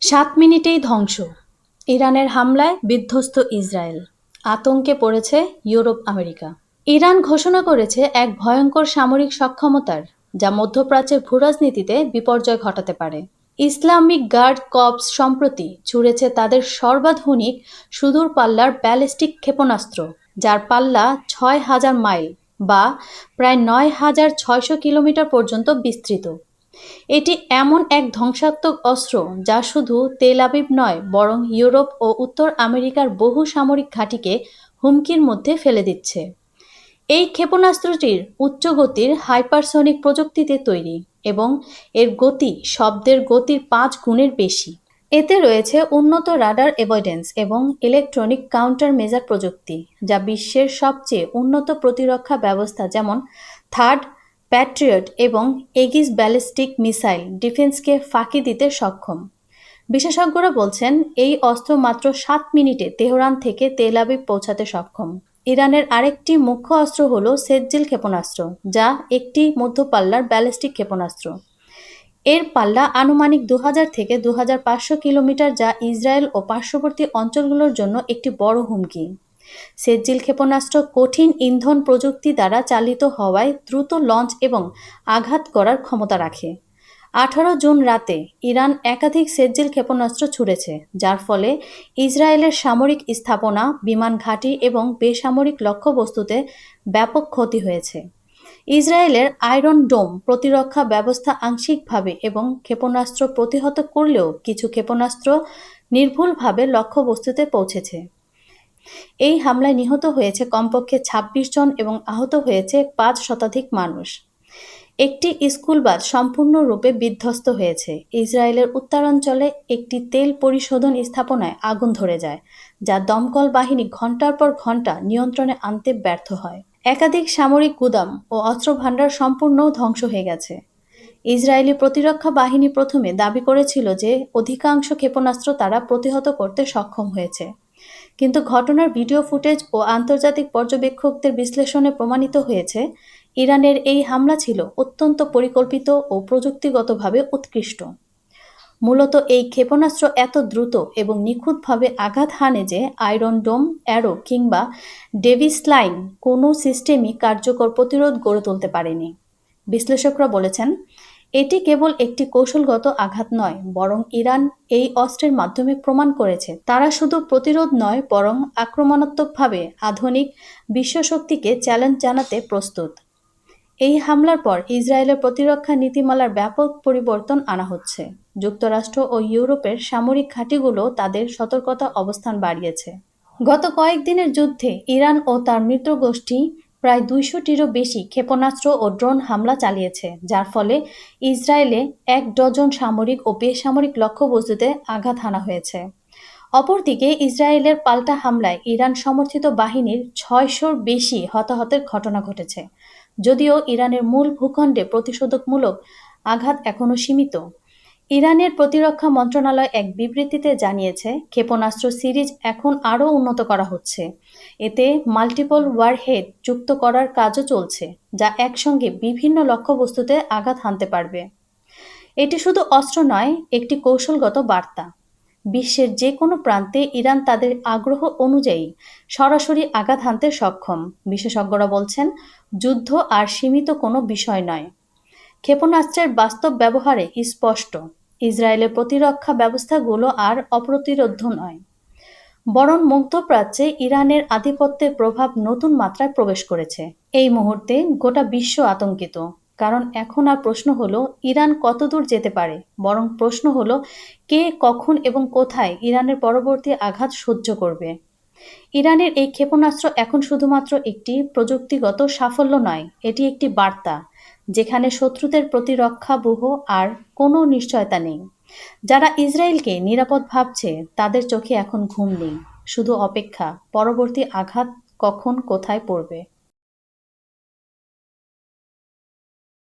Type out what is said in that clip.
7 মিনিটেই ধ্বংস। ইরানের হামলায় বিধ্বস্ত ইসরায়েল। আতঙ্কে পড়েছে ইউরোপ, আমেরিকা। ইরান ঘোষণা করেছে এক ভয়ঙ্কর সামরিক সক্ষমতার, যা মধ্যপ্রাচ্যের ভূরাজনীতিতে বিপর্যয় ঘটাতে পারে। ইসলামিক গার্ড কর্পস সম্প্রতি ছুড়েছে তাদের সর্বাধুনিক সুদূর পাল্লার ব্যালিস্টিক ক্ষেপণাস্ত্র, যার পাল্লা 6,000 মাইল বা প্রায় 9,600 কিলোমিটার পর্যন্ত বিস্তৃত। এটি এমন এক ধ্বংসাত্মক অস্ত্র যা শুধু তেল আবিব নয়, বরং ইউরোপ ও উত্তর আমেরিকার বহু সামরিক ঘাঁটিকে হুমকির মধ্যে ফেলে দিচ্ছে। এই ক্ষেপণাস্ত্রটির উচ্চ গতির হাইপারসনিক প্রযুক্তিতে তৈরি এবং এর গতি শব্দের গতির 5 গুণের বেশি। এতে রয়েছে উন্নত রাডার অ্যাভয়েডেন্স এবং ইলেকট্রনিক কাউন্টার মেজার প্রযুক্তি, যা বিশ্বের সবচেয়ে উন্নত প্রতিরক্ষা ব্যবস্থা যেমন থার্ড প্যাট্রিয়ট এবং এগিস ব্যালিস্টিক মিসাইল ডিফেন্সকে ফাঁকি দিতে সক্ষম। বিশেষজ্ঞরা বলছেন এই অস্ত্র মাত্র 7 মিনিটে তেহরান থেকে তেল আবিব পৌঁছাতে সক্ষম। ইরানের আরেকটি মুখ্য অস্ত্র হল সেজ্জিল ক্ষেপণাস্ত্র, যা একটি মধ্যপাল্লার ব্যালিস্টিক ক্ষেপণাস্ত্র। এর পাল্লা আনুমানিক 2000 থেকে 2500 কিলোমিটার, যা ইসরায়েল ও পার্শ্ববর্তী অঞ্চলগুলোর জন্য একটি বড় হুমকি। সেজ্জিল ক্ষেপণাস্ত্র কঠিন ইন্ধন প্রযুক্তি দ্বারা চালিত হওয়ায় দ্রুত লঞ্চ এবং আঘাত করার ক্ষমতা রাখে। 18 জুন রাতে ইরান একাধিক সেজ্জিল ক্ষেপণাস্ত্র ছুড়েছে, যার ফলে ইসরায়েলের সামরিক স্থাপনা, বিমান ঘাঁটি এবং বেসামরিক লক্ষ্যবস্তুতে ব্যাপক ক্ষতি হয়েছে। ইসরায়েলের আয়রন ডোম প্রতিরক্ষা ব্যবস্থা আংশিকভাবে এবং ক্ষেপণাস্ত্র প্রতিহত করলেও কিছু ক্ষেপণাস্ত্র নির্ভুলভাবে লক্ষ্যবস্তুতে পৌঁছেছে। এই হামলায় নিহত হয়েছে কমপক্ষে 26 জন এবং আহত হয়েছে 5 শতাধিক মানুষ। একটি স্কুলবাস সম্পূর্ণরূপে বিধ্বস্ত হয়েছে। ইসরায়েলের উত্তরাঞ্চলে একটি তেল পরিশোধন স্থাপনায় আগুন ধরে যায়, যা দমকল বাহিনী ঘণ্টার পর ঘণ্টা নিয়ন্ত্রণে আনতে ব্যর্থ হয়। একাধিক সামরিক গুদাম ও অস্ত্রভান্ডার সম্পূর্ণ ধ্বংস হয়ে গেছে। ইসরায়েলি প্রতিরক্ষা বাহিনী প্রথমে দাবি করেছিল যে অধিকাংশ ক্ষেপণাস্ত্র তারা প্রতিহত করতে সক্ষম হয়েছে, কিন্তু ঘটনার ভিডিও ফুটেজ ও আন্তর্জাতিক পর্যবেক্ষকদের বিশ্লেষণে প্রমাণিত হয়েছে ইরানের এই হামলা ছিল অত্যন্ত পরিকল্পিত ও প্রযুক্তিগতভাবে উৎকৃষ্ট। মূলত এই ক্ষেপণাস্ত্র এত দ্রুত এবং নিখুঁতভাবে আঘাত হানে যে আয়রন ডোম, অ্যারো কিংবা ডেভিস লাইন কোনো সিস্টেমই কার্যকর প্রতিরোধ গড়ে তুলতে পারেনি। বিশ্লেষকরা বলেছেন, এটি কেবল একটি কৌশলগত আঘাত নয়, বরং ইরান এই অস্ত্রের মাধ্যমে প্রমাণ করেছে তারা শুধু প্রতিরোধ নয়, বরং আক্রমণাত্মকভাবে আধুনিক বিশ্বশক্তিকে চ্যালেঞ্জ জানাতে প্রস্তুত। এই হামলার পর ইসরায়েলের প্রতিরক্ষা নীতিমালার ব্যাপক পরিবর্তন আনা হচ্ছে। যুক্তরাষ্ট্র ও ইউরোপের সামরিক ঘাঁটিগুলো তাদের সতর্কতা অবস্থান বাড়িয়েছে। গত কয়েকদিনের যুদ্ধে ইরান ও তার মিত্রগোষ্ঠী প্রায় 200টিরও বেশি ক্ষেপণাস্ত্র ও ড্রোন হামলা চালিয়েছে, যার ফলে ইসরায়েলে 1 ডজন সামরিক ও বেসামরিক লক্ষ্যবস্তুতে আঘাত হানা হয়েছে। অপরদিকে ইসরায়েলের পাল্টা হামলায় ইরান সমর্থিত বাহিনীর 600-র বেশি হতাহতের ঘটনা ঘটেছে। যদিও ইরানের মূল ভূখণ্ডে প্রতিশোধকমূলক আঘাত এখনও সীমিত। ইরানের প্রতিরক্ষা মন্ত্রণালয় এক বিবৃতিতে জানিয়েছে, ক্ষেপণাস্ত্র সিরিজ এখন আরও উন্নত করা হচ্ছে। এতে মাল্টিপল ওয়ারহেড যুক্ত করার কাজও চলছে, যা একসঙ্গে বিভিন্ন লক্ষ্যবস্তুতে আঘাত হানতে পারবে। এটি শুধু অস্ত্র নয়, একটি কৌশলগত বার্তা। বিশ্বের যে কোনো প্রান্তে ইরান তাদের আগ্রহ অনুযায়ী সরাসরি আঘাত হানতে সক্ষম। বিশেষজ্ঞরা বলছেন, যুদ্ধ আর সীমিত কোনো বিষয় নয়। ক্ষেপণাস্ত্রের বাস্তব ব্যবহারে স্পষ্ট, ইসরায়েলের প্রতিরক্ষা ব্যবস্থাগুলো আর অপ্রতিরোধ্য নয়, বরং মধ্যপ্রাচ্যে ইরানের আধিপত্যের প্রভাব নতুন মাত্রায় প্রবেশ করেছে। এই মুহূর্তে গোটা বিশ্ব আতঙ্কিত, কারণ এখন আর প্রশ্ন হলো ইরান কতদূর যেতে পারে, বরং প্রশ্ন হলো কে, কখন এবং কোথায় ইরানের পরবর্তী আঘাত সহ্য করবে। ইরানের এই ক্ষেপণাস্ত্র এখন শুধুমাত্র একটি প্রযুক্তিগত সাফল্য নয়, এটি একটি বার্তা যেখানে শত্রুদের প্রতিরক্ষাব্যূহ আর কোনো নিশ্চয়তা নেই। যারা ইসরায়েলকে নিরাপদ ভাবছে তাদের চোখে এখন ঘুম নেই, শুধু অপেক্ষা, পরবর্তী আঘাত কখন কোথায় পড়বে।